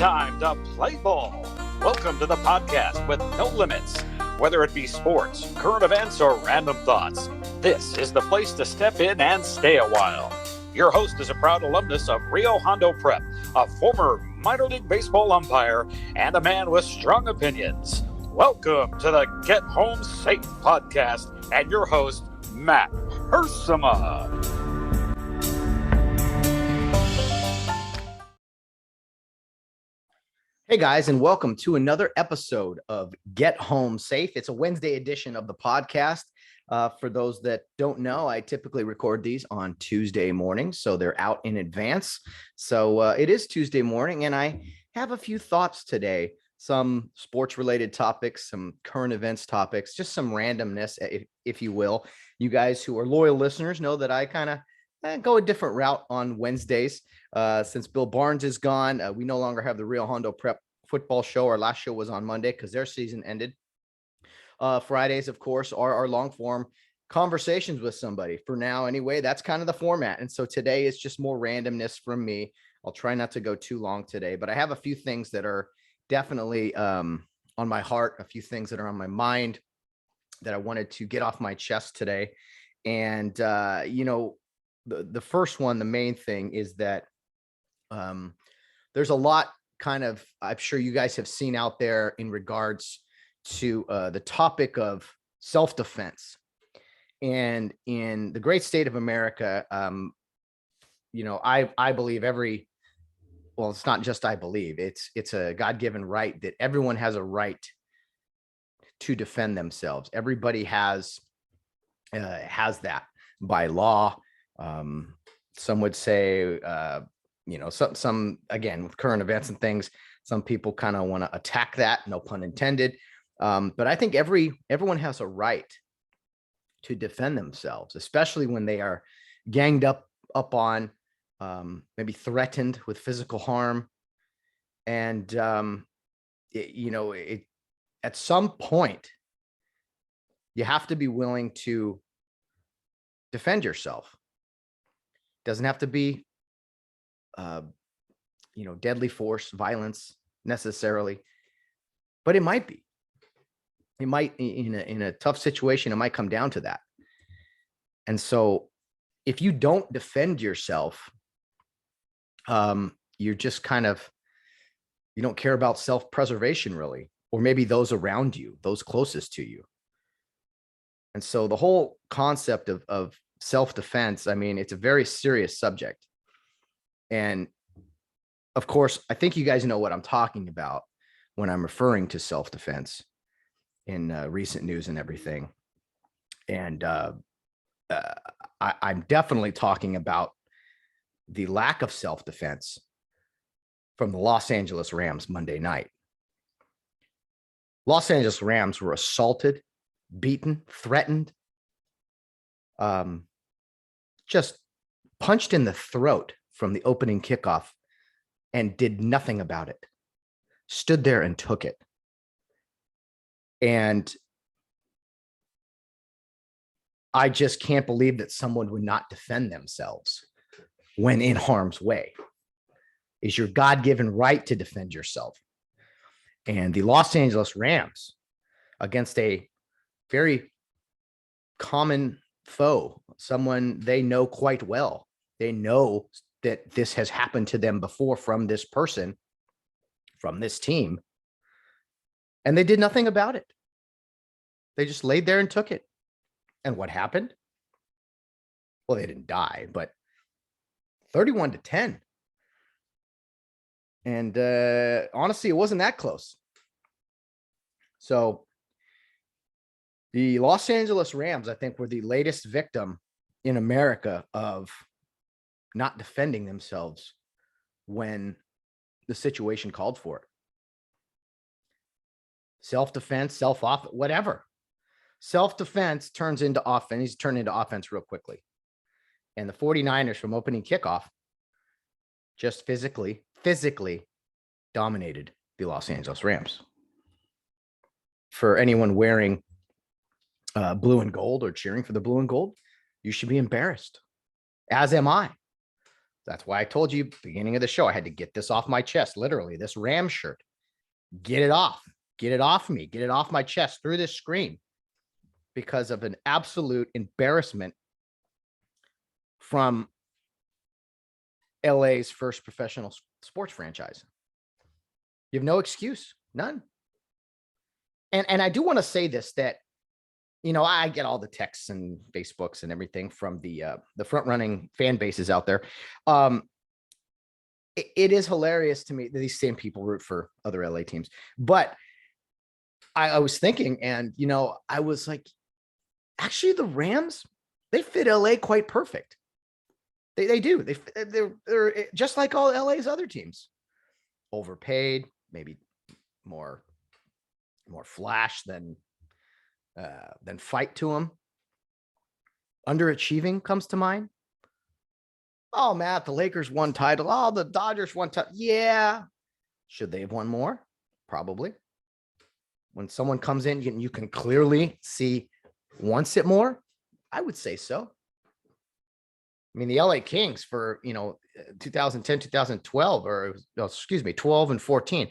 time to play ball. Welcome to the podcast with no limits. Whether it be sports, current events, or random thoughts, this is the place to step in and stay a while. Your host is a proud alumnus of Rio Hondo Prep, a former minor league baseball umpire, and a man with strong opinions. Welcome to the Get Home Safe podcast and your host, Matt Hersema. Hey guys, and welcome to another episode of Get Home Safe. It's a Wednesday edition of the podcast. For those that don't know, I typically record these on Tuesday mornings, so they're out in advance. So it is Tuesday morning, and I have a few thoughts today. Some sports-related topics, some current events topics, just some randomness, if you will. You guys who are loyal listeners know that I kind of go a different route on Wednesdays. Since Bill Barnes is gone, we no longer have the Rio Hondo Prep football show. Our last show was on Monday because their season ended. Fridays, of course, are our long form conversations with somebody. For now, anyway, that's kind of the format. And so today is just more randomness from me. I'll try not to go too long today, but I have a few things that are definitely on my heart, a few things that are on my mind that I wanted to get off my chest today. And, the first one, the main thing is that there's a lot I'm sure you guys have seen out there in regards to the topic of self-defense. And in the great state of America, I believe it's not just I believe, it's a God-given right that everyone has a right to defend themselves. Everybody has that by law. Some would say, some again, with current events and things, some people kind of want to attack that, no pun intended. But I think everyone has a right to defend themselves, especially when they are ganged up on, maybe threatened with physical harm. And, at some point, you have to be willing to defend yourself. Doesn't have to be, deadly force, violence necessarily, but it might be. It might, in a tough situation, it might come down to that. And so, if you don't defend yourself, you're just you don't care about self-preservation really, or maybe those around you, those closest to you. And so, the whole concept of self-defense, I mean, it's a very serious subject. And of course, I think you guys know what I'm talking about when I'm referring to self-defense in recent news and everything. And I'm definitely talking about the lack of self-defense from the Los Angeles Rams Monday night. Los Angeles Rams were assaulted, beaten, threatened, just punched in the throat from the opening kickoff and did nothing about it. Stood there and took it. And I just can't believe that someone would not defend themselves when in harm's way. It's your God-given right to defend yourself. And the Los Angeles Rams, against a very common foe, someone they know quite well. They know that this has happened to them before from this person, from this team, and they did nothing about it. They just laid there and took it. And what happened? Well, they didn't die, but 31-10. And honestly, it wasn't that close. So the Los Angeles Rams, I think, were the latest victim in America of not defending themselves when the situation called for it. Self-defense, self-off, whatever. Self-defense turns into offense. He's turned into offense real quickly. And the 49ers from opening kickoff just physically dominated the Los Angeles Rams. For anyone wearing blue and gold or cheering for the blue and gold, you should be embarrassed, as am I. That's why I told you beginning of the show, I had to get this off my chest, literally, this Ram shirt. Get it off me, get it off my chest through this screen because of an absolute embarrassment from LA's first professional sports franchise. You have no excuse, none. And I do want to say this, that, you know, I get all the texts and Facebooks and everything from the front running fan bases out there. It is hilarious to me that these same people root for other LA teams. But I was thinking, and, you know, I was like, actually, the Rams, they fit LA quite perfect. They do. They're just like all LA's other teams. Overpaid, maybe more flash than fight to them. Underachieving comes to mind. Oh, Matt, the Lakers won title. Oh, the Dodgers won title. Yeah. Should they have won more? Probably. When someone comes in, you can clearly see wants it more. I would say so. I mean, the LA Kings for, 2010, 2012, or excuse me, 12 and 14,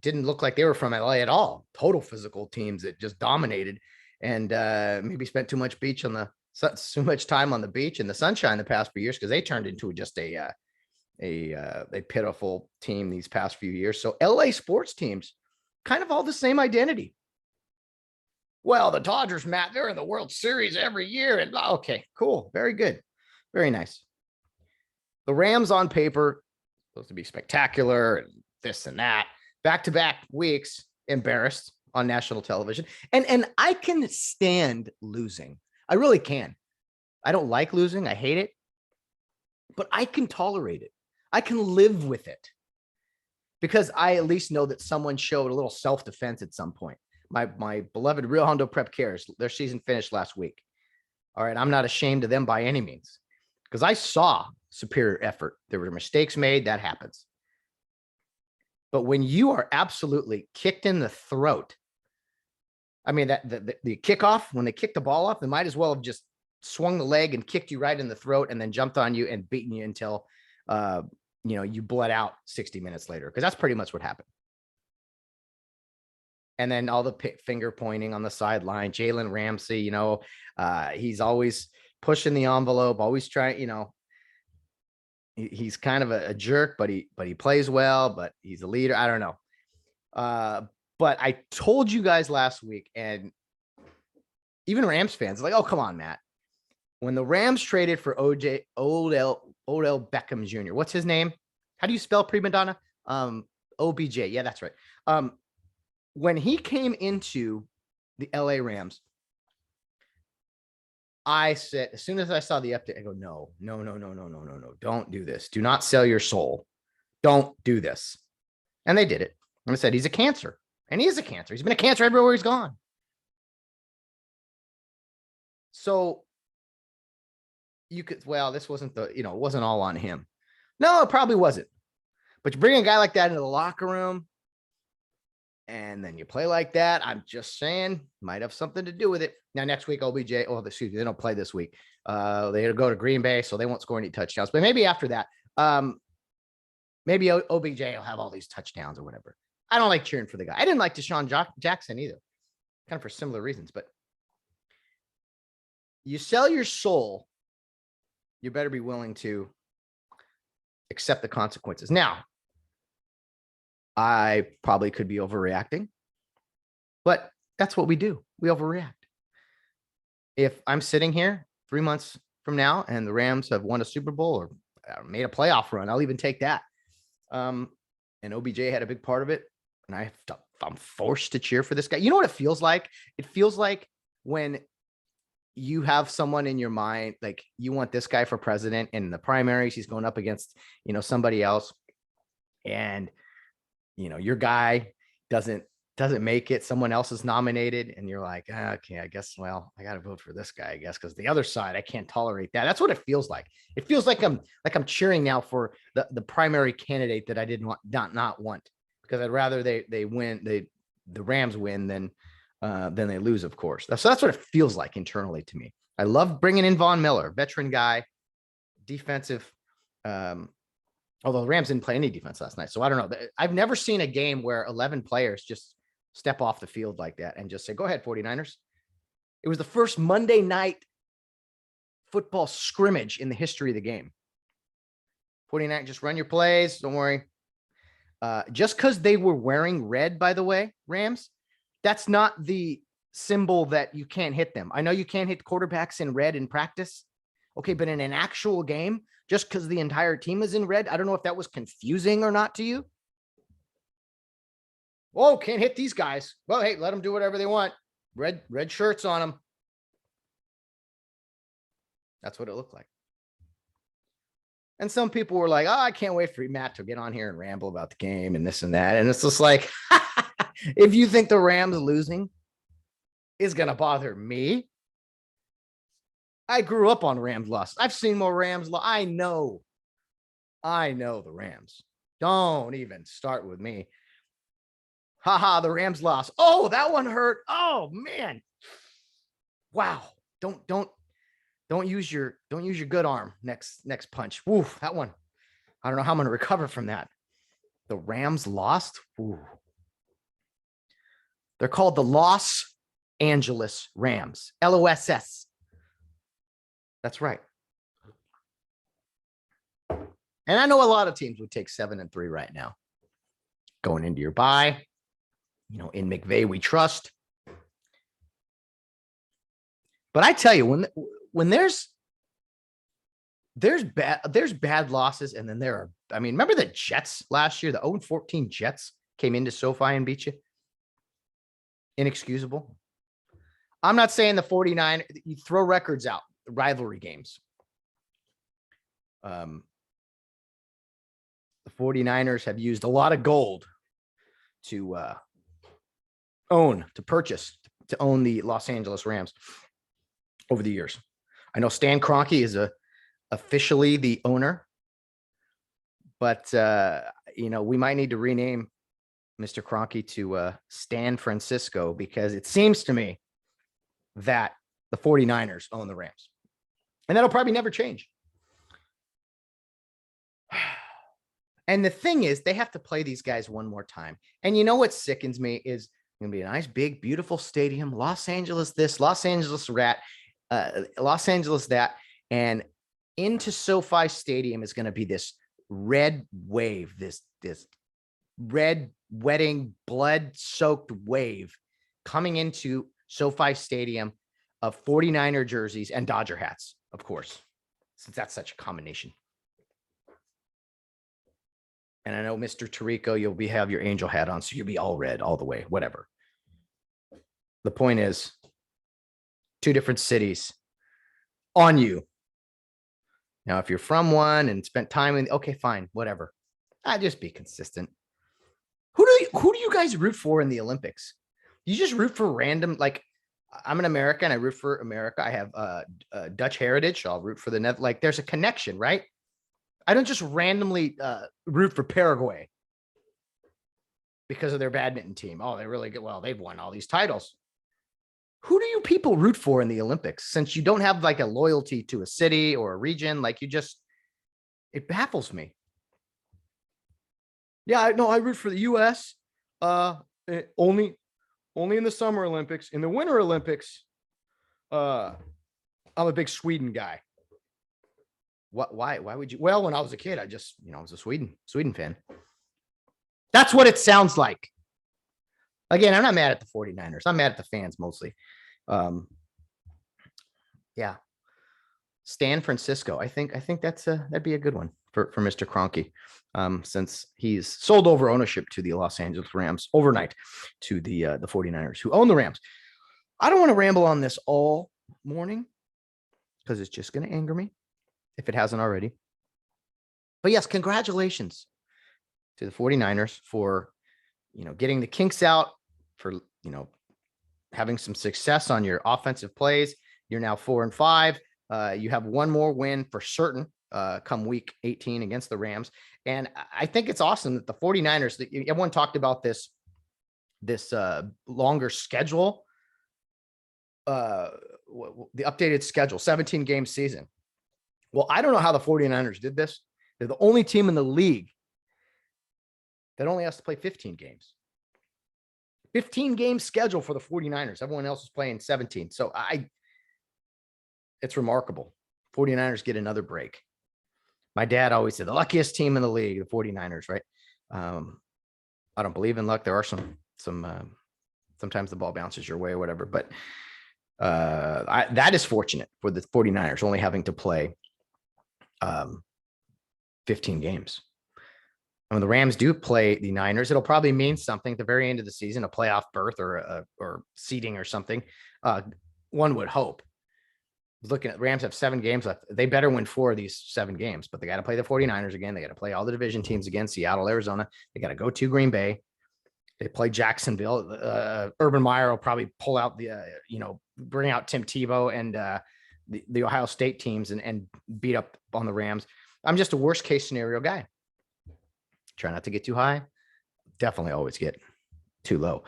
didn't look like they were from LA at all. Total physical teams that just dominated, and maybe spent too much time on the beach in the sunshine the past few years, because they turned into just a pitiful team these past few years. So LA sports teams, kind of all the same identity. Well, the Dodgers, Matt, they're in the World Series every year. And okay, cool. Very good. Very nice. The Rams on paper, supposed to be spectacular and this and that. Back-to-back weeks, embarrassed on national television. And I can stand losing. I really can. I don't like losing. I hate it. But I can tolerate it. I can live with it. Because I at least know that someone showed a little self-defense at some point. My beloved Real Hondo Prep Cares, their season finished last week. All right, I'm not ashamed of them by any means, because I saw superior effort. There were mistakes made. That happens. But when you are absolutely kicked in the throat, I mean, that the kickoff, when they kicked the ball off, they might as well have just swung the leg and kicked you right in the throat and then jumped on you and beaten you until, you bled out 60 minutes later, because that's pretty much what happened. And then all the finger pointing on the sideline, Jalen Ramsey, he's always pushing the envelope, always trying, he's kind of a jerk, but he plays well, but he's a leader. I don't know. But I told you guys last week, and even Rams fans, like, oh, come on, Matt. When the Rams traded for Odell Beckham Jr., what's his name? How do you spell prima donna? OBJ. Yeah, that's right. When he came into the LA Rams, I said, as soon as I saw the update, I go, no, don't do this. Do not sell your soul. Don't do this. And they did it. And I said, he's a cancer. And he is a cancer. He's been a cancer everywhere he's gone. So you could, this wasn't it wasn't all on him. No, it probably wasn't. But you bring a guy like that into the locker room, and then you play like that, I'm just saying, might have something to do with it. Now, next week, OBJ, they don't play this week. They go to Green Bay, so they won't score any touchdowns. But maybe after that, maybe OBJ will have all these touchdowns or whatever. I don't like cheering for the guy. I didn't like Deshaun Jackson either, kind of for similar reasons. But you sell your soul, you better be willing to accept the consequences. Now, I probably could be overreacting, but that's what we do. We overreact. If I'm sitting here 3 months from now and the Rams have won a Super Bowl or made a playoff run, I'll even take that. And OBJ had a big part of it, and I'm forced to cheer for this guy. You know what it feels like? It feels like when you have someone in your mind, like you want this guy for president, and in the primaries, he's going up against, somebody else, and your guy doesn't make it. Someone else is nominated, and you're like, okay, I guess, I got to vote for this guy, I guess, because the other side, I can't tolerate that. That's what it feels like. It feels like I'm cheering now for the primary candidate that I not want, because I'd rather they win, the Rams win than they lose, of course. So that's what it feels like internally to me. I love bringing in Von Miller, veteran guy, defensive. Although the Rams didn't play any defense last night. So I don't know. I've never seen a game where 11 players just step off the field like that and just say, go ahead, 49ers. It was the first Monday night football scrimmage in the history of the game. 49ers, just run your plays. Don't worry. Just because they were wearing red, by the way, Rams, that's not the symbol that you can't hit them. I know you can't hit quarterbacks in red in practice. Okay, but in an actual game, just because the entire team is in red, I don't know if that was confusing or not to you. Whoa, can't hit these guys. Well, hey, let them do whatever they want. Red shirts on them. That's what it looked like. And some people were like, oh, I can't wait for Matt to get on here and ramble about the game and this and that. And it's just like, if you think the Rams losing is going to bother me, I grew up on Rams loss. I've seen more Rams loss. I know the Rams. Don't even start with me. Haha, the Rams lost. Oh, that one hurt. Oh man. Wow. Don't use your good arm next punch. Woof, that one. I don't know how I'm going to recover from that. The Rams lost. Ooh. They're called the Los Angeles Rams. LOSS. That's right. And I know a lot of teams would take 7-3 right now. Going into your bye. In McVay we trust. But I tell you, when there's bad losses, and then remember the Jets last year, the 0-14 Jets came into SoFi and beat you? Inexcusable. I'm not saying the 49, you throw records out, rivalry games. The 49ers have used a lot of gold to own the Los Angeles Rams over the years. I know Stan Kroenke is officially the owner, but we might need to rename Mr. Kroenke to Stan Francisco, because it seems to me that the 49ers own the Rams, and that'll probably never change. And the thing is, they have to play these guys one more time. And you know what sickens me is going to be a nice, big, beautiful stadium. Los Angeles this, Los Angeles Los Angeles that. And into SoFi Stadium is going to be this red wave, this red wetting, blood-soaked wave coming into SoFi Stadium of 49er jerseys and Dodger hats, of course, since that's such a combination. And I know, Mr. Tirico, you'll have your angel hat on, so you'll be all red all the way, whatever. The point is, two different cities on you. Now, if you're from one and spent time in, okay, fine, whatever. Just be consistent. Who do you guys root for in the Olympics? You just root for random, like, I'm an American, I root for America. I have Dutch heritage, so I'll root for there's a connection, right? I don't just randomly root for Paraguay because of their badminton team. Oh, they're really good. Well, they've won all these titles. Who do you people root for in the Olympics? Since you don't have like a loyalty to a city or a region, it baffles me. Yeah, I root for the U.S. Only in the Summer Olympics. In the Winter Olympics, I'm a big Sweden guy. Why would you? Well, when I was a kid, I was a Sweden fan. That's what it sounds like. Again, I'm not mad at the 49ers. I'm mad at the fans mostly. Yeah. Stan Francisco. I think that'd be a good one for Mr. Kroenke. Since he's sold over ownership to the Los Angeles Rams overnight to the 49ers, who own the Rams. I don't want to ramble on this all morning because it's just going to anger me if it hasn't already. But yes, congratulations to the 49ers for, getting the kinks out, for, having some success on your offensive plays. You're now 4-5. You have one more win for certain come week 18 against the Rams. And I think it's awesome that the 49ers, everyone talked about this longer schedule, the updated schedule, 17-game season. Well, I don't know how the 49ers did this. They're the only team in the league that only has to play 15 games. 15 game schedule for the 49ers. Everyone else is playing 17. So it's remarkable. 49ers get another break. My dad always said the luckiest team in the league, the 49ers, right? I don't believe in luck. There are some sometimes the ball bounces your way or whatever, but that is fortunate for the 49ers only having to play 15 games. When the Rams do play the Niners, it'll probably mean something at the very end of the season, a playoff berth or seeding or something. One would hope. Looking at Rams have 7 games left. They better win 4 of these 7 games, but they got to play the 49ers again. They got to play all the division teams again, Seattle, Arizona. They got to go to Green Bay. They play Jacksonville. Urban Meyer will probably pull out bring out Tim Tebow and the Ohio State teams and beat up on the Rams. I'm just a worst case scenario guy. Try not to get too high. Definitely always get too low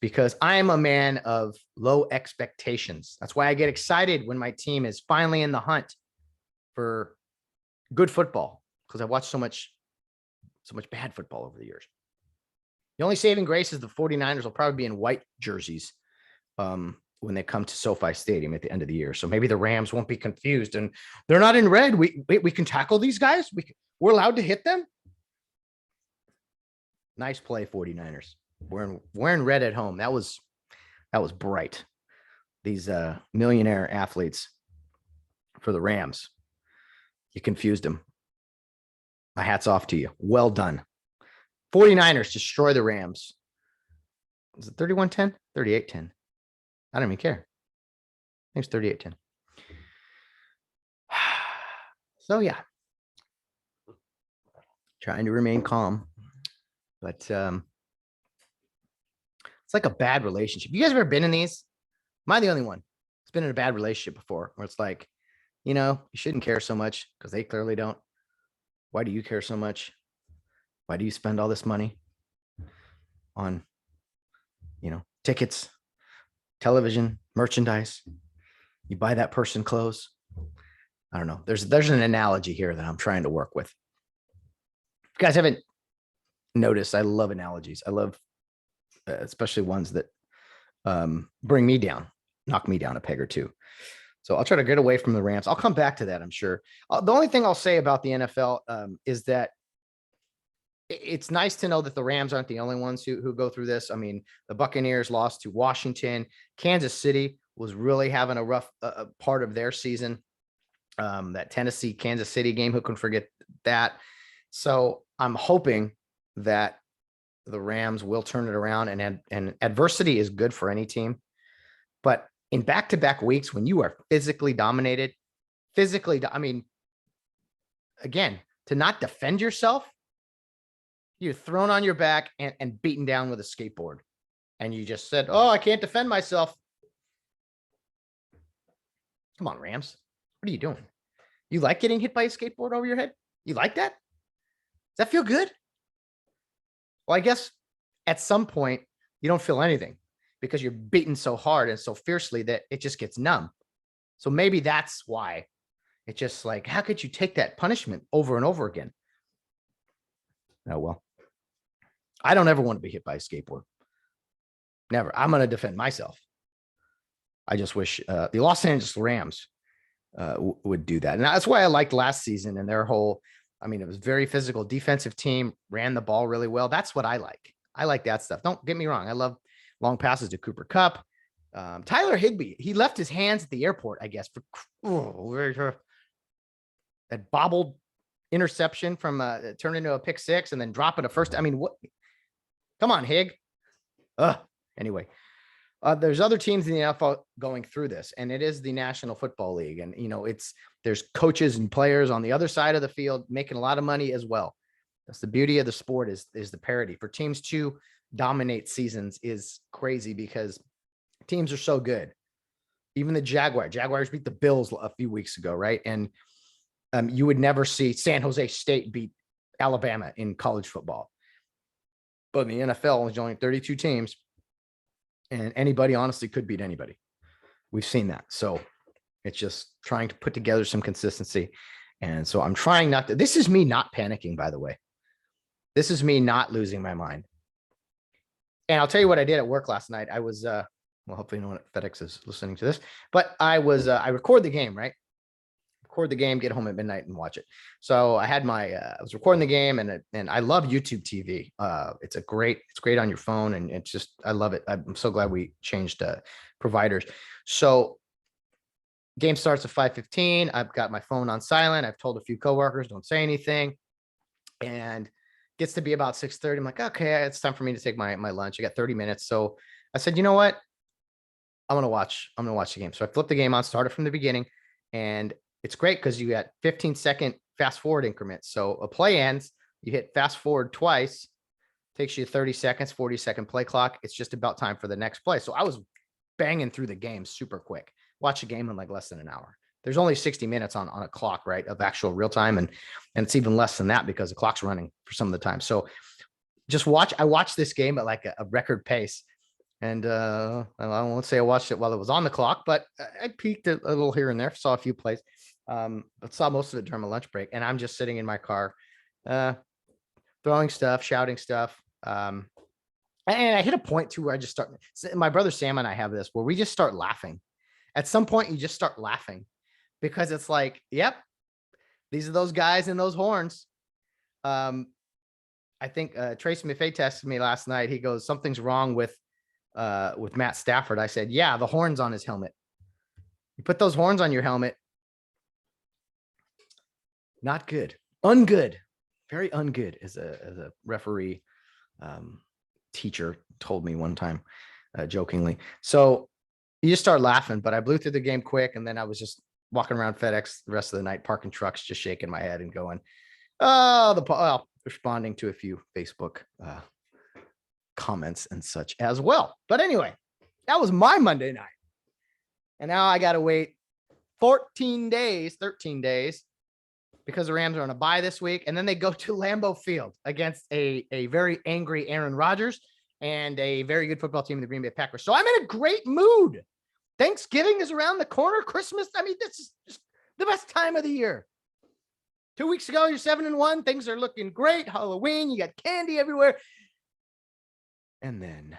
because I am a man of low expectations. That's why I get excited when my team is finally in the hunt for good football because I've watched so much bad football over the years. The only saving grace is the 49ers will probably be in white jerseys when they come to SoFi Stadium at the end of the year. So maybe the Rams won't be confused and they're not in red. We can tackle these guys. We're allowed to hit them. Nice play, 49ers. Wearing red at home. That was bright. These millionaire athletes for the Rams. You confused them. My hat's off to you. Well done. 49ers destroy the Rams. Is it 31-10? 38-10. I don't even care. I think it's 38-10. So yeah. Trying to remain calm. But it's like a bad relationship. You guys ever been in these? Am I the only one? It's been in a bad relationship before where it's like, you shouldn't care so much because they clearly don't. Why do you care so much? Why do you spend all this money on, tickets, television, merchandise? You buy that person clothes. I don't know. There's an analogy here that I'm trying to work with. If you guys haven't noticed, I love analogies. I love especially ones that bring me down, knock me down a peg or two. So I'll try to get away from the Rams. I'll come back to that, I'm sure. The only thing I'll say about the NFL is that it's nice to know that the Rams aren't the only ones who go through this. I mean, the Buccaneers lost to Washington. Kansas City was really having a rough part of their season. That Tennessee, Kansas City game, who can forget that? So I'm hoping that the Rams will turn it around and adversity is good for any team. But in back-to-back weeks, when you are physically dominated, again, to not defend yourself, you're thrown on your back and beaten down with a skateboard. And you just said, oh, I can't defend myself. Come on, Rams. What are you doing? You like getting hit by a skateboard over your head? You like that? Does that feel good? Well, I guess at some point you don't feel anything because you're beaten so hard and so fiercely that it just gets numb. So maybe that's why it's just like, how could you take that punishment over and over again? Oh, well, I don't ever want to be hit by a skateboard. Never. I'm going to defend myself. I just wish the Los Angeles Rams would do that. And that's why I liked last season and their whole, it was very physical defensive team, ran the ball really well. That's what I like. I like that stuff. Don't get me wrong. I love long passes to Cooper Kupp. Tyler Higbee, he left his hands at the airport, I guess, for that bobbled interception from turned into a pick six and then dropping a first. What? Come on, Hig. Anyway, there's other teams in the NFL going through this, and it is the National Football League. And, there's coaches and players on the other side of the field making a lot of money as well. That's the beauty of the sport is the parity. For teams to dominate seasons is crazy because teams are so good. Even the Jaguars beat the Bills a few weeks ago, right? And you would never see San Jose State beat Alabama in college football. But in the NFL, there's only 32 teams, and anybody honestly could beat anybody. We've seen that. So it's just trying to put together some consistency. And so I'm trying not to, this is me not panicking, by the way. This is me not losing my mind. And I'll tell you what I did at work last night. I was, well, hopefully no one at FedEx is listening to this, but I record the game, right? Record the game, get home at midnight and watch it. So I had I was recording the game, and I love YouTube TV. It's great on your phone, and it's just, I love it. I'm so glad we changed providers. So game starts at 5:15. I've got my phone on silent. I've told a few coworkers, don't say anything. And gets to be about 6:30. I'm like, okay, it's time for me to take my lunch. I got 30 minutes. So I said, you know what? I'm going to watch the game. So I flipped the game on, started from the beginning, and it's great because you got 15-second fast forward increments. So a play ends, you hit fast forward twice, takes you 30 seconds, 40-second play clock. It's just about time for the next play. So I was banging through the game super quick. Watch a game in like less than an hour. There's only 60 minutes on a clock, right, of actual real time. And it's even less than that because the clock's running for some of the time. So I watched this game at like a record pace. And I won't say I watched it while it was on the clock, but I peeked a little here and there, saw a few plays, but saw most of it during my lunch break. And I'm just sitting in my car, throwing stuff, shouting stuff. And I hit a point too where I just start, my brother Sam and I have this, where we just start laughing. At some point, you just start laughing because it's like, yep, these are those guys in those horns. I think Tracy Maffei texted me last night. He goes, something's wrong with Matt Stafford. I said, yeah, the horns on his helmet. You put those horns on your helmet. Not good. Ungood. Very ungood, as a referee teacher told me one time, jokingly. So you just start laughing, but I blew through the game quick. And then I was just walking around FedEx the rest of the night, parking trucks, just shaking my head and going, responding to a few Facebook comments and such as well. But anyway, that was my Monday night. And now I got to wait 13 days, because the Rams are on a bye this week. And then they go to Lambeau Field against a very angry Aaron Rodgers and a very good football team, the Green Bay Packers. So I'm in a great mood. Thanksgiving is around the corner. Christmas, I mean, this is just the best time of the year. 2 weeks ago, you're 7-1. Things are looking great. Halloween, you got candy everywhere. And then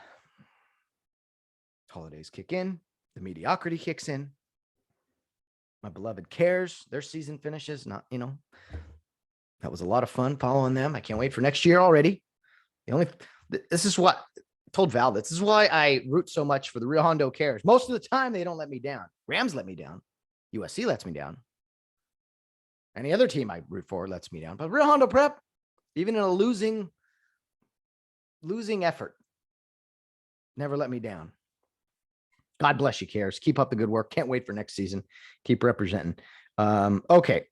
holidays kick in. The mediocrity kicks in. My beloved Cares, their season finishes. That was a lot of fun following them. I can't wait for next year already. This is what I told Val. This is why I root so much for the Rio Hondo Cares. Most of the time, they don't let me down. Rams let me down. USC lets me down. Any other team I root for lets me down. But Rio Hondo Prep, even in a losing effort, never let me down. God bless you, Cares. Keep up the good work. Can't wait for next season. Keep representing. Okay.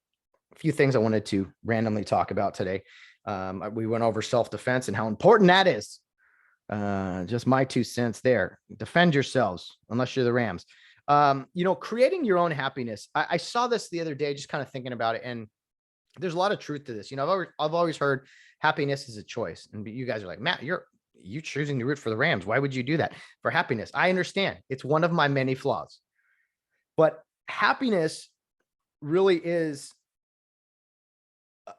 A few things I wanted to randomly talk about today. We went over self-defense and how important that is. Just my 2 cents there. Defend yourselves, unless you're the Rams. Creating your own happiness. I saw this the other day, just kind of thinking about it. And there's a lot of truth to this. I've always heard happiness is a choice. And you guys are like, Matt, you choosing to root for the Rams. Why would you do that for happiness? I understand. It's one of my many flaws, but happiness really is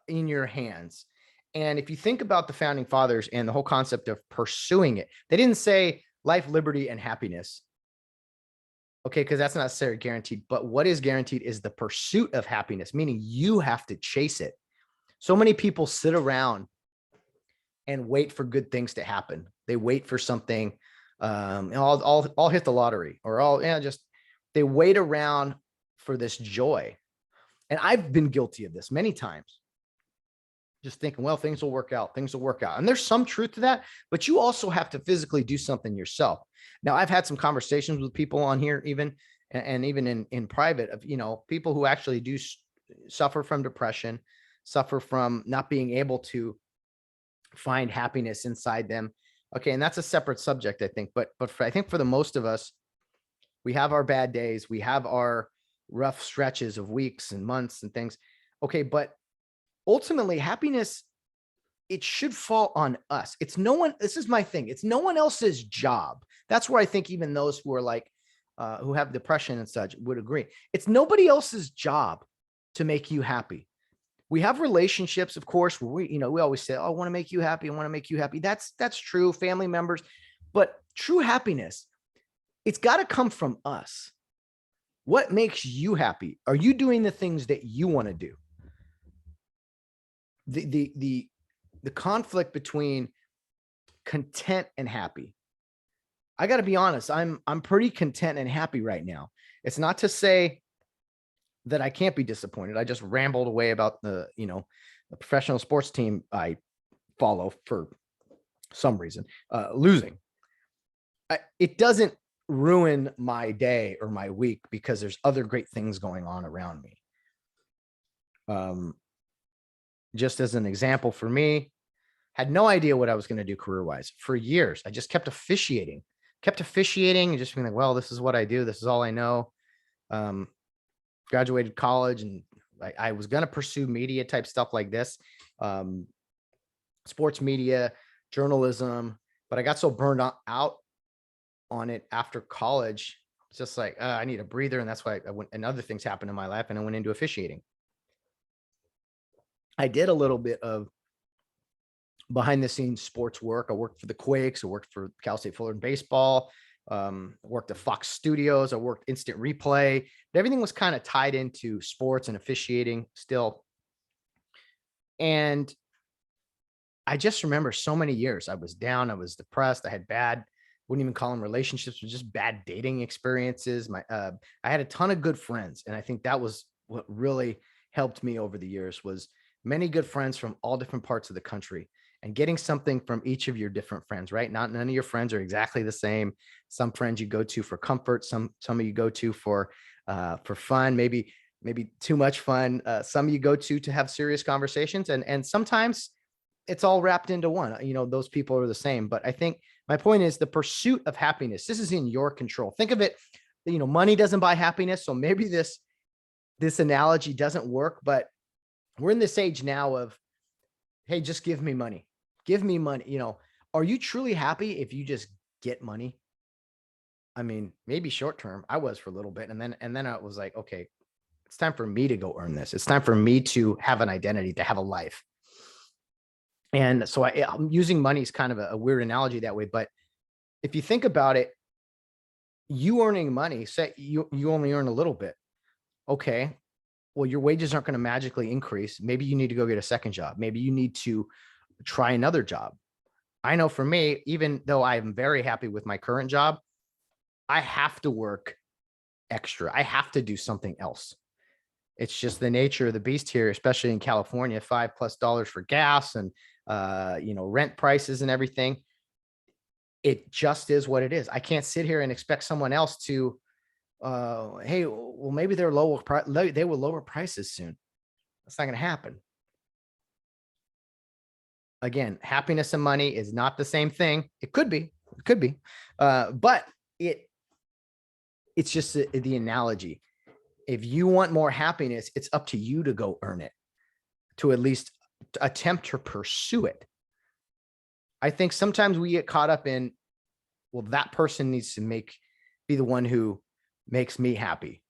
in your hands. And if you think about the founding fathers and the whole concept of pursuing it, they didn't say life, liberty, and happiness. Okay, because that's not necessarily guaranteed. But what is guaranteed is the pursuit of happiness, meaning you have to chase it. So many people sit around and wait for good things to happen. They wait for something. I'll hit the lottery, or they wait around for this joy. And I've been guilty of this many times. Just thinking, well, things will work out. And there's some truth to that, but you also have to physically do something yourself. Now, I've had some conversations with people on here, even in private, of, people who actually do suffer from depression, suffer from not being able to find happiness inside them. Okay. And that's a separate subject, I think. But I think for the most of us, we have our bad days. We have our rough stretches of weeks and months and things. Okay. But ultimately, happiness, it should fall on us. This is my thing. It's no one else's job. That's where I think even those who are like, who have depression and such would agree. It's nobody else's job to make you happy. We have relationships, of course, where we always say, oh, I want to make you happy. I want to make you happy. That's true. Family members, but true happiness, it's got to come from us. What makes you happy? Are you doing the things that you want to do? The conflict between content and happy. I got to be honest. I'm pretty content and happy right now. It's not to say that I can't be disappointed. I just rambled away about the professional sports team I follow for some reason, losing. It doesn't ruin my day or my week because there's other great things going on around me. Just as an example, for me, had no idea what I was going to do career-wise for years. I just kept officiating and just being like, well, this is what I do. This is all I know. Graduated college, and I was going to pursue media type stuff like this, sports media, journalism, but I got so burned out on it after college. It's just like, I need a breather. And that's why I went, and other things happened in my life, and I went into officiating. I did a little bit of behind the scenes sports work. I worked for the Quakes. I worked for Cal State Fullerton baseball. Worked at Fox Studios. I worked instant replay. Everything was kind of tied into sports and officiating still. And I just remember so many years I was down. I was depressed. I had bad, wouldn't even call them relationships, but just bad dating experiences. I had a ton of good friends. And I think that was what really helped me over the years, was many good friends from all different parts of the country, and getting something from each of your different friends, right? None of your friends are exactly the same. Some friends you go to for comfort. Some of you go to for fun, maybe too much fun. Some you go to have serious conversations, and sometimes it's all wrapped into one. Those people are the same. But I think my point is the pursuit of happiness. This is in your control. Think of it. Money doesn't buy happiness. So maybe this analogy doesn't work, but we're in this age now of, hey, just give me money. Give me money. Are you truly happy if you just get money? I mean, maybe short term. I was for a little bit. And then I was like, okay, it's time for me to go earn this. It's time for me to have an identity, to have a life. And so I'm using money as kind of a weird analogy that way. But if you think about it, you earning money, say you only earn a little bit. Okay. Well, your wages aren't going to magically increase. Maybe you need to go get a second job. Maybe you need to try another job. I know for me, even though I am very happy with my current job, I have to work extra. I have to do something else. It's just the nature of the beast here, especially in California, $5+ for gas and, rent prices and everything. It just is what it is. I can't sit here and expect someone else to, hey, well, maybe they will lower prices soon. That's not going to happen. Again, happiness and money is not the same thing. It could be, but it's just the analogy. If you want more happiness, it's up to you to go earn it, to at least attempt to pursue it. I think sometimes we get caught up in, well, that person needs to be the one who makes me happy.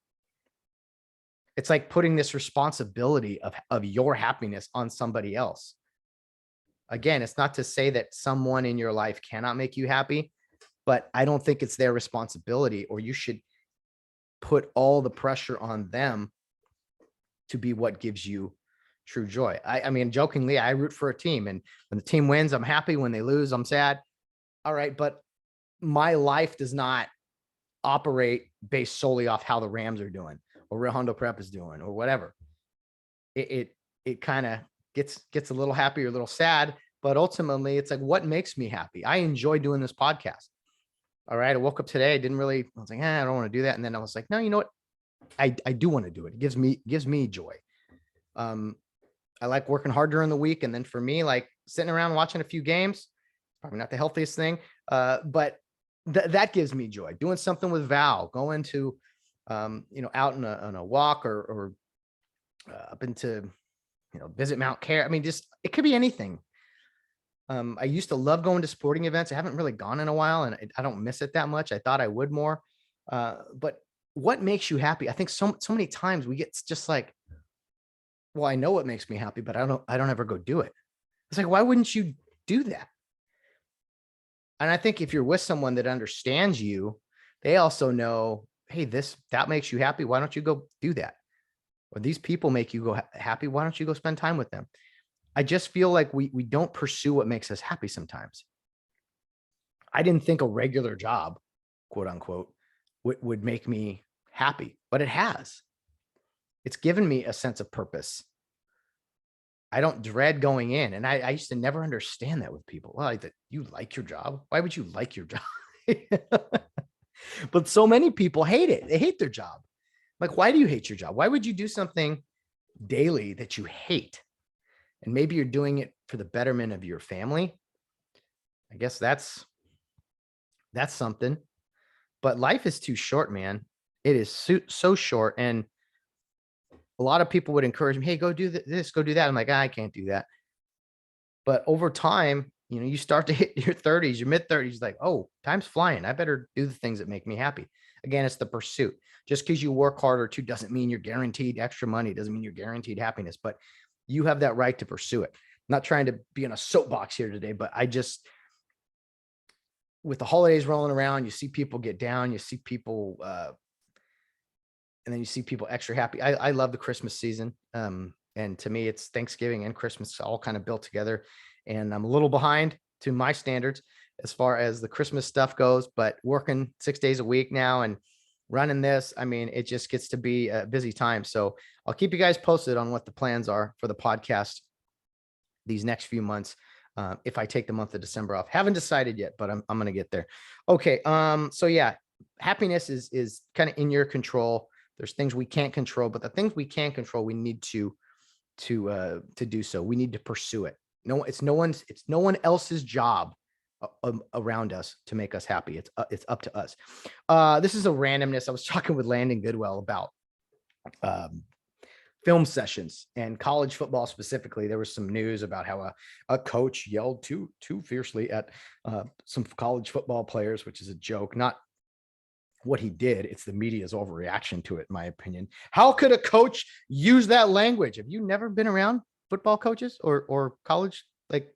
It's like putting this responsibility of your happiness on somebody else. Again, it's not to say that someone in your life cannot make you happy, but I don't think it's their responsibility, or you should put all the pressure on them to be what gives you true joy. I mean, jokingly, I root for a team, and when the team wins, I'm happy. When they lose, I'm sad. All right. But my life does not operate based solely off how the Rams are doing, or Real Hondo Prep is doing, or whatever. It kind of gets a little happy or a little sad, but ultimately it's like, what makes me happy? I enjoy doing this podcast. All right. I woke up today. I was like, I don't want to do that. And then I was like, no, you know what? I do want to do it. It gives me joy. I like working hard during the week. And then for me, like sitting around watching a few games, probably not the healthiest thing. But that gives me joy. Doing something with Val, going to, out on a walk or up into, visit Mount Care. I mean, just, it could be anything. I used to love going to sporting events. I haven't really gone in a while, and I don't miss it that much. I thought I would more. But what makes you happy? I think so many times we get just like, well, I know what makes me happy, but I don't ever go do it. It's like, why wouldn't you do that? And I think if you're with someone that understands you, they also know, hey, that makes you happy. Why don't you go do that? Or these people make you go happy. Why don't you go spend time with them? I just feel like we don't pursue what makes us happy sometimes. I didn't think a regular job, quote unquote, would make me happy, but it has. It's given me a sense of purpose. I don't dread going in. And I used to never understand that with people. Well, you like your job. Why would you like your job? But so many people hate it. They hate their job. Like, why do you hate your job? Why would you do something daily that you hate? And maybe you're doing it for the betterment of your family. I guess that's something. But life is too short, man. It is so short. And a lot of people would encourage me, hey, go do this, go do that. I'm like, I can't do that. But over time, you start to hit your 30s, your mid 30s, like, oh, time's flying. I better do the things that make me happy. Again, it's the pursuit. Just because you work harder too doesn't mean you're guaranteed extra money. Doesn't mean you're guaranteed happiness, but you have that right to pursue it. I'm not trying to be in a soapbox here today, but with the holidays rolling around, you see people get down, you see people, and then you see people extra happy. I love the Christmas season. And to me, it's Thanksgiving and Christmas all kind of built together. And I'm a little behind to my standards as far as the Christmas stuff goes, but working 6 days a week now and running this, I mean, it just gets to be a busy time. So I'll keep you guys posted on what the plans are for the podcast these next few months. If I take the month of December off, haven't decided yet, but I'm going to get there. Okay. So yeah, happiness is kind of in your control. There's things we can't control, but the things we can control, we need to do so. We need to pursue it. No, it's no one else's job around us to make us happy. It's up to us. This is a randomness. I was talking with Landon Goodwell about film sessions and college football specifically. There was some news about how a coach yelled too fiercely at some college football players, which is a joke. Not what he did. It's the media's overreaction to it, in my opinion. How could a coach use that language? Have you never been around football coaches or college? Like,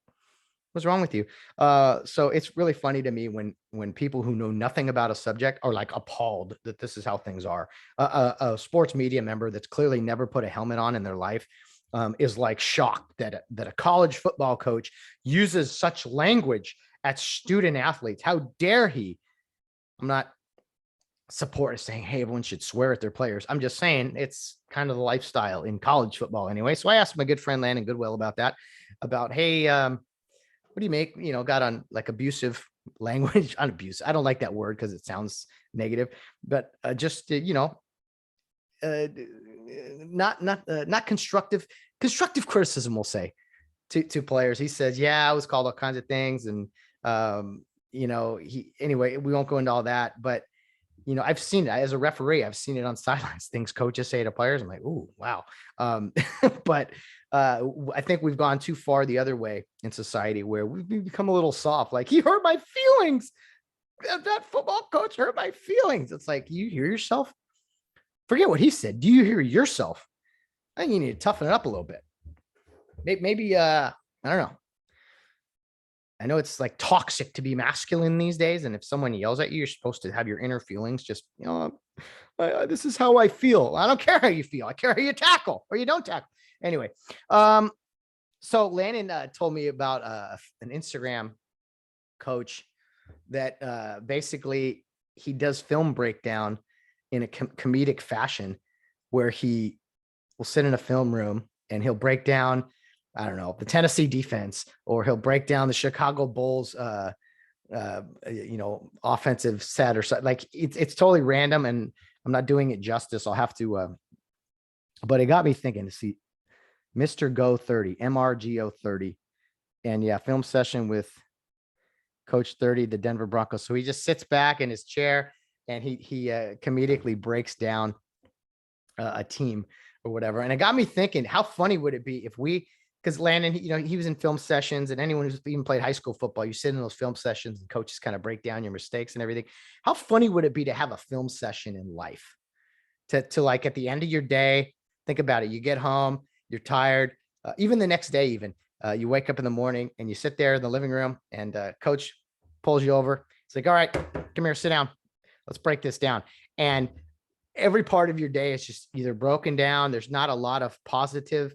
what's wrong with you? So it's really funny to me when people who know nothing about a subject are like appalled that this is how things are. A sports media member that's clearly never put a helmet on in their life is like shocked that a college football coach uses such language at student athletes. How dare he? I'm not support is saying, hey, everyone should swear at their players. I'm just saying it's kind of the lifestyle in college football anyway. So I asked my good friend Landon Goodwell about that, about, hey, what do you make, got on like abusive language on abuse. I don't like that word because it sounds negative, but just, not constructive criticism, we'll say to players. He says, yeah, I was called all kinds of things. And, anyway, we won't go into all that, but I've seen it as a referee. I've seen it on sidelines, things coaches say to players. I'm like, oh, wow. But I think we've gone too far the other way in society where we've become a little soft. Like, he hurt my feelings. That football coach hurt my feelings. It's like, you hear yourself? Forget what he said. Do you hear yourself? I think you need to toughen it up a little bit. Maybe I don't know. I know it's like toxic to be masculine these days. And if someone yells at you, you're supposed to have your inner feelings. Just, this is how I feel. I don't care how you feel. I care how you tackle or you don't tackle. Anyway. So Landon told me about an Instagram coach that basically he does film breakdown in a comedic fashion where he will sit in a film room and he'll break down, I don't know, the Tennessee defense, or he'll break down the Chicago Bulls, offensive set or something. Like it's totally random, and I'm not doing it justice. I'll have to, but it got me thinking to see Mr. Go 30, MRGO 30, and yeah, film session with Coach 30, the Denver Broncos. So he just sits back in his chair and he comedically breaks down a team or whatever. And it got me thinking, how funny would it be if because Landon, he was in film sessions, and anyone who's even played high school football, you sit in those film sessions and coaches kind of break down your mistakes and everything. How funny would it be to have a film session in life? To like at the end of your day, think about it. You get home, you're tired. Even the next day, you wake up in the morning and you sit there in the living room and coach pulls you over. It's like, all right, come here, sit down. Let's break this down. And every part of your day is just either broken down. There's not a lot of positive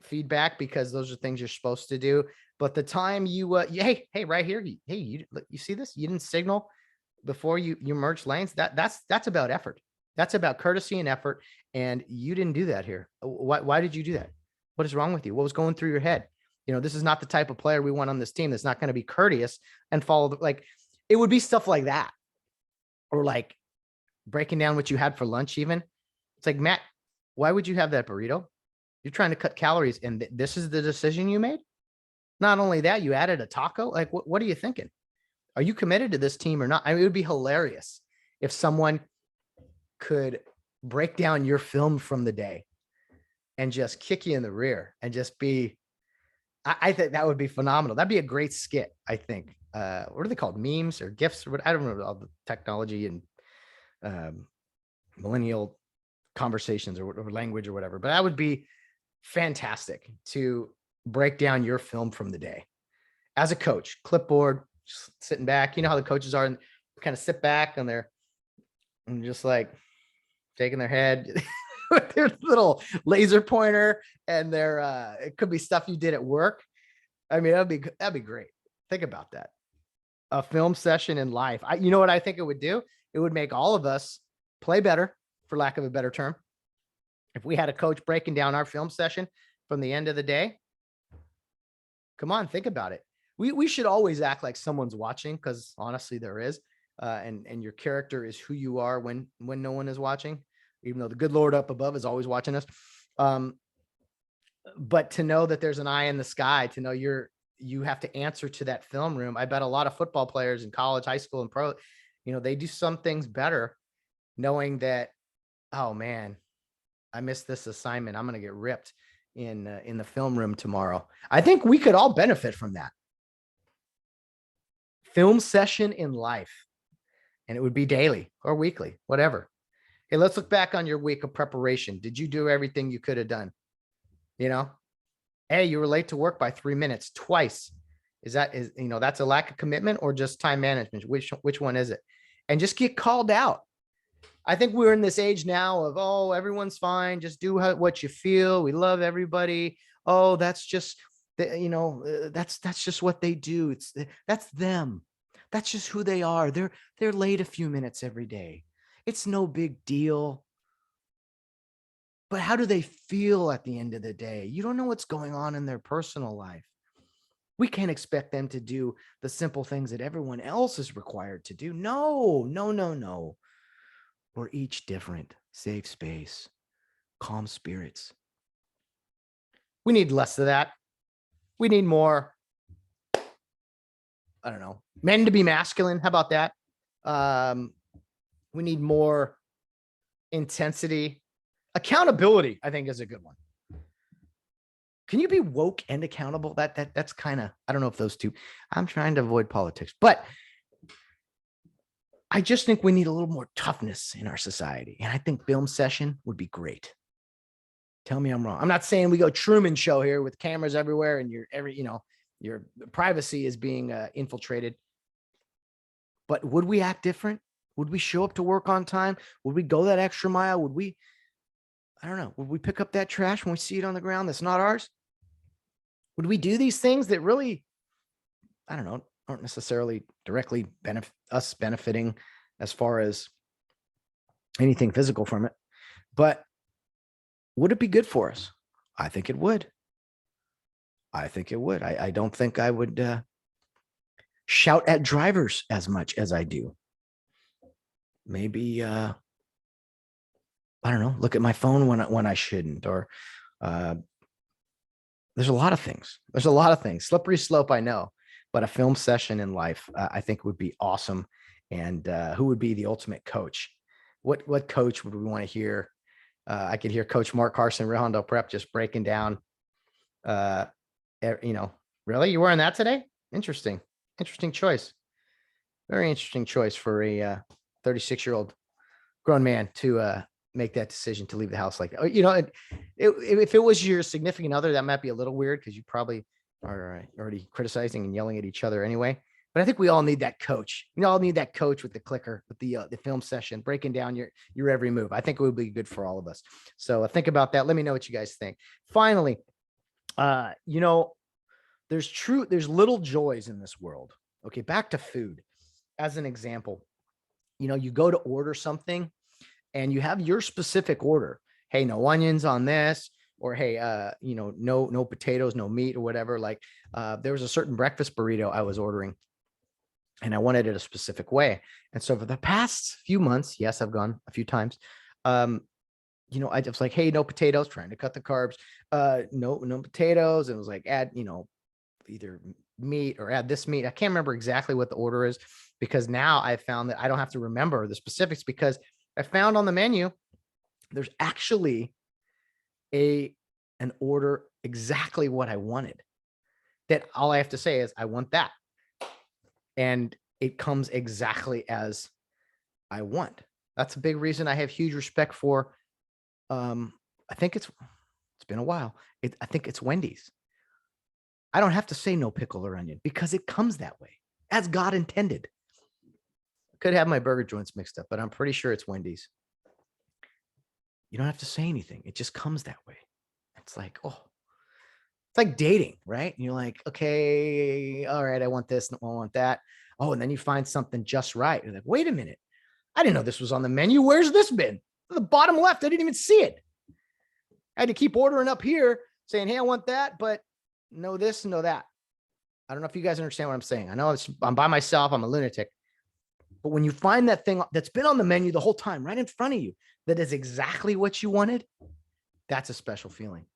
feedback because those are things you're supposed to do. But the time hey, right here, you see this? You didn't signal before you merged lanes. That's about effort. That's about courtesy and effort. And you didn't do that here. Why did you do that? What is wrong with you? What was going through your head? This is not the type of player we want on this team that's not going to be courteous and follow it would be stuff like that. Or like breaking down what you had for lunch even. It's like, Matt, why would you have that burrito? You're trying to cut calories and this is the decision you made? Not only that, you added a taco. Like, what are you thinking? Are you committed to this team or not? I mean, it would be hilarious if someone could break down your film from the day and just kick you in the rear and just be, I think that would be phenomenal. That'd be a great skit, I think. What are they called? Memes or GIFs or what? I don't know, all the technology and millennial conversations or language or whatever, but that would be fantastic to break down your film from the day as a coach, clipboard, just sitting back. You know how the coaches are and kind of sit back and they're just like shaking their head with their little laser pointer and their, it could be stuff you did at work. I mean, that'd be great. Think about that. A film session in life. You know what I think it would do? It would make all of us play better, for lack of a better term. If we had a coach breaking down our film session from the end of the day, come on, think about it. We should always act like someone's watching because honestly there is. And your character is who you are when no one is watching, even though the good Lord up above is always watching us. But to know that there's an eye in the sky, to know you have to answer to that film room. I bet a lot of football players in college, high school, and pro, they do some things better knowing that, oh man, I missed this assignment. I'm going to get ripped in the film room tomorrow. I think we could all benefit from that. Film session in life. And it would be daily or weekly, whatever. Hey, let's look back on your week of preparation. Did you do everything you could have done? Hey, you were late to work by 3 minutes twice. That's a lack of commitment or just time management? Which one is it? And just get called out. I think we're in this age now of, oh, everyone's fine. Just do what you feel. We love everybody. Oh, that's just, that's just what they do. That's them. That's just who they are. They're late a few minutes every day. It's no big deal. But how do they feel at the end of the day? You don't know what's going on in their personal life. We can't expect them to do the simple things that everyone else is required to do. No. We're each different. Safe space, calm spirits. We need less of that. We need more, I don't know, men to be masculine. How about that? We need more intensity. Accountability, I think, is a good one. Can you be woke and accountable? That's kind of, I don't know if those two, I'm trying to avoid politics, but I just think we need a little more toughness in our society. And I think film session would be great. Tell me I'm wrong. I'm not saying we go Truman Show here with cameras everywhere and your privacy is being infiltrated. But would we act different? Would we show up to work on time? Would we go that extra mile? Would we pick up that trash when we see it on the ground that's not ours? Would we do these things that really, aren't necessarily directly benefiting as far as anything physical from it? But would it be good for us? I think it would. I don't think I would shout at drivers as much as I do. Maybe, look at my phone when I shouldn't, or there's a lot of things. Slippery slope, I know, but a film session in life, I think would be awesome. And who would be the ultimate coach? What coach would we want to hear? I could hear Coach Mark Carson, Real Hondo Prep, just breaking down, really? You wearing that today? Interesting choice. Very interesting choice for a 36-year-old grown man to make that decision to leave the house like that. If it was your significant other, that might be a little weird because you probably are already criticizing and yelling at each other anyway. But I think we all need that coach. You all need that coach with the clicker, with the film session, breaking down your every move. I think it would be good for all of us. So think about that. Let me know what you guys think. Finally, there's little joys in this world. Okay, back to food. As an example, you go to order something and you have your specific order. Hey, no onions on this, or hey, no potatoes, no meat, or whatever. Like there was a certain breakfast burrito I was ordering, and I wanted it a specific way. And so for the past few months, yes, I've gone a few times. I was like, hey, no potatoes, trying to cut the carbs. No potatoes, and it was like add, either meat or add this meat. I can't remember exactly what the order is because now I found that I don't have to remember the specifics because I found on the menu there's actually an order exactly what I wanted. That all I have to say is I want that. And it comes exactly as I want. That's a big reason I have huge respect for. I think it's been a while. I think it's Wendy's. I don't have to say no pickle or onion because it comes that way as God intended. I could have my burger joints mixed up, but I'm pretty sure it's Wendy's. You don't have to say anything. It just comes that way. It's like, it's like dating, right? And you're like, okay, all right, I want this, I want that. Oh, and then you find something just right. You're like, wait a minute. I didn't know this was on the menu. Where's this been? The bottom left. I didn't even see it. I had to keep ordering up here saying, hey, I want that, but no this, no that. I don't know if you guys understand what I'm saying. I know I'm by myself. I'm a lunatic. But when you find that thing that's been on the menu the whole time right in front of you, that is exactly what you wanted, that's a special feeling.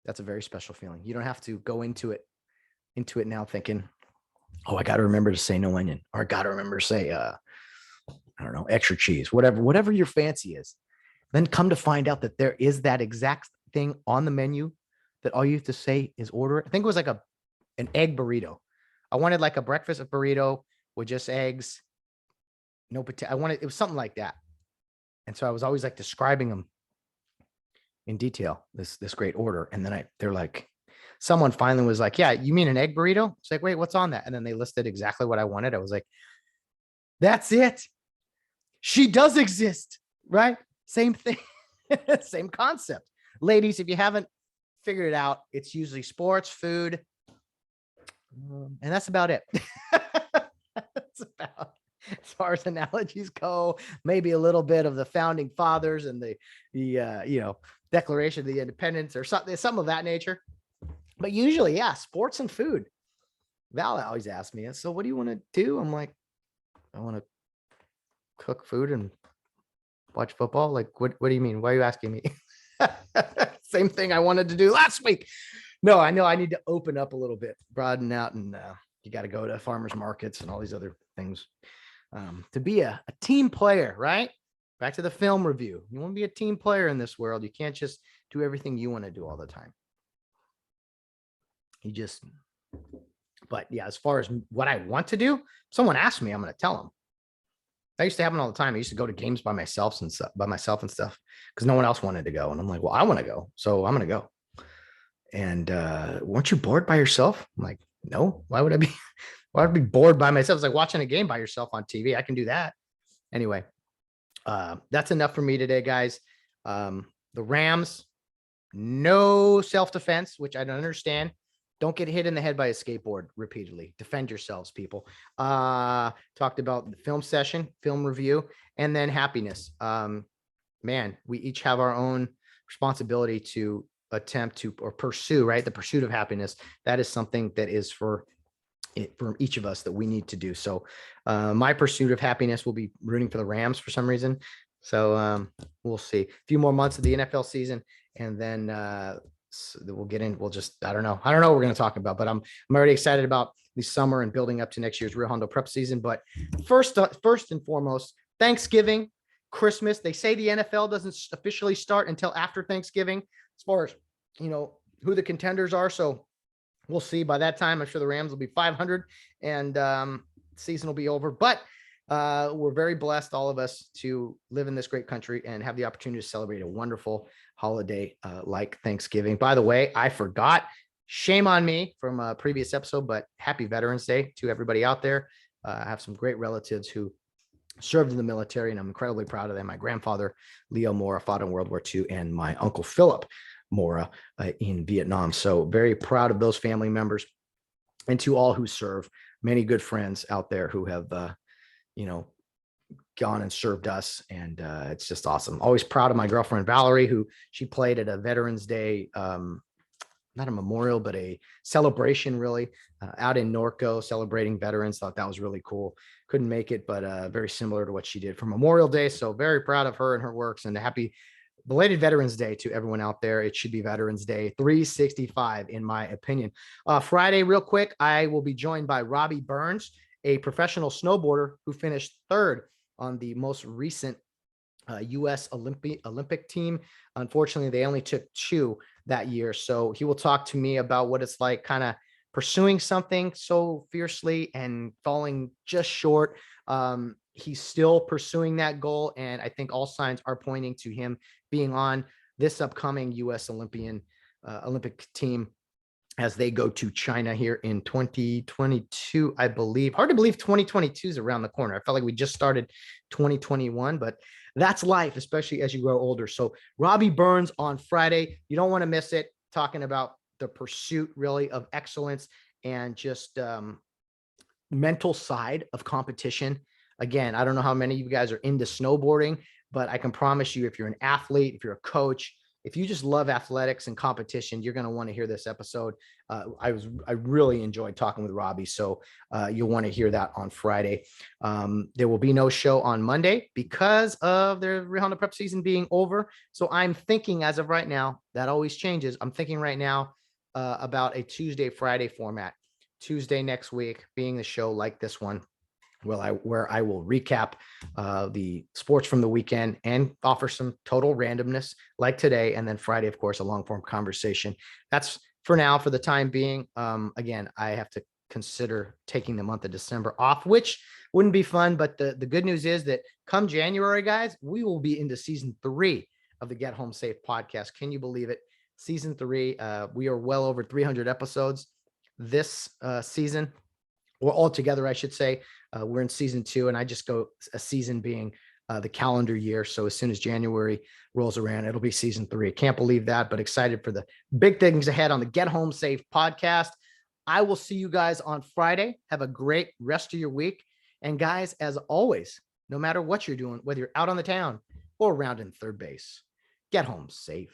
That's a very special feeling. You don't have to go into it now thinking, oh, I got to remember to say no onion, or I got to remember to say, I don't know, extra cheese, whatever your fancy is. Then come to find out that there is that exact thing on the menu that all you have to say is order it. I think it was like an egg burrito. I wanted like a breakfast burrito with just eggs, no potato. It was something like that. And so I was always like describing them in detail, this great order. And then they're like, someone finally was like, yeah, you mean an egg burrito? It's like, wait, what's on that? And then they listed exactly what I wanted. I was like, that's it. She does exist, right? Same thing, same concept. Ladies, if you haven't figured it out, it's usually sports, food, and that's about it. That's about, as far as analogies go, maybe a little bit of the founding fathers and the Declaration of the Independence or some of that nature. But usually, yeah, sports and food. Val always asks me, so what do you want to do? I'm like, I want to cook food and watch football. Like, what do you mean? Why are you asking me? Same thing I wanted to do last week. No, I know I need to open up a little bit, broaden out, and you got to go to farmers markets and all these other things to be a team player, right? Back to the film review. You want to be a team player in this world. You can't just do everything you want to do all the time. But yeah, as far as what I want to do, someone asks me, I'm going to tell them. That used to happen all the time. I used to go to games by myself and stuff because no one else wanted to go. And I'm like, well, I want to go, so I'm going to go. And weren't you bored by yourself? I'm like, no, why would I be bored by myself? It's like watching a game by yourself on TV. I can do that. Anyway, that's enough for me today, guys. The Rams, no self-defense, which I don't understand. Don't get hit in the head by a skateboard repeatedly. Defend yourselves, people. Talked about the film session, film review, and then happiness. Man, we each have our own responsibility to attempt to or pursue, right? The pursuit of happiness. That is something that is for each of us that we need to do. So my pursuit of happiness will be rooting for the Rams for some reason. So we'll see. A few more months of the NFL season, and then so we'll get in. We'll just, I don't know what we're going to talk about, but I'm already excited about the summer and building up to next year's Real Hondo Prep season. But first and foremost, Thanksgiving, Christmas. They say the NFL doesn't officially start until after Thanksgiving, as far as, who the contenders are. So we'll see. By that time, I'm sure the Rams will be 500 and season will be over. But We're very blessed, all of us, to live in this great country and have the opportunity to celebrate a wonderful holiday like Thanksgiving. By the way, I forgot. Shame on me from a previous episode, but happy Veterans Day to everybody out there. I have some great relatives who served in the military, and I'm incredibly proud of them. My grandfather, Leo Mora, fought in World War II, and my uncle, Philip Mora, in Vietnam. So very proud of those family members. And to all who serve, many good friends out there who have, gone and served us. And it's just awesome. Always proud of my girlfriend, Valerie, who she played at a Veterans Day, not a memorial, but a celebration, really, out in Norco, celebrating veterans. Thought that was really cool. Couldn't make it, but very similar to what she did for Memorial Day. So very proud of her and her works, and happy belated Veterans Day to everyone out there. It should be Veterans Day 365, in my opinion. Friday, real quick, I will be joined by Robbie Burns, a professional snowboarder who finished third on the most recent U.S. Olympic team. Unfortunately, they only took 2 that year. So he will talk to me about what it's like kind of pursuing something so fiercely and falling just short. He's still pursuing that goal, and I think all signs are pointing to him being on this upcoming U.S. Olympic team as they go to China here in 2022, I believe. Hard to believe 2022 is around the corner. I felt like we just started 2021, but that's life, especially as you grow older. So Robbie Burns on Friday, you don't want to miss it, talking about the pursuit really of excellence and just mental side of competition. Again, I don't know how many of you guys are into snowboarding, but I can promise you, if you're an athlete, if you're a coach, if you just love athletics and competition, you're going to want to hear this episode. I really enjoyed talking with Robbie. So you'll want to hear that on Friday. There will be no show on Monday because of the Honda prep season being over. So I'm thinking, as of right now, that always changes. I'm thinking right now about a Tuesday, Friday format. Tuesday next week being the show like this one, where I will recap the sports from the weekend and offer some total randomness like today. And then Friday, of course, a long form conversation. That's for now, for the time being. Again, I have to consider taking the month of December off, which wouldn't be fun. But the good news is that come January, guys, we will be into season 3 of the Get Home Safe podcast. Can you believe it? Season 3. We are well over 300 episodes this season, or altogether, I should say. We're in season 2, and I just go a season being the calendar year. So as soon as January rolls around, it'll be season 3. I can't believe that, but excited for the big things ahead on the Get Home Safe podcast. I will see you guys on Friday. Have a great rest of your week. And guys, as always, no matter what you're doing, whether you're out on the town or around in third base, get home safe.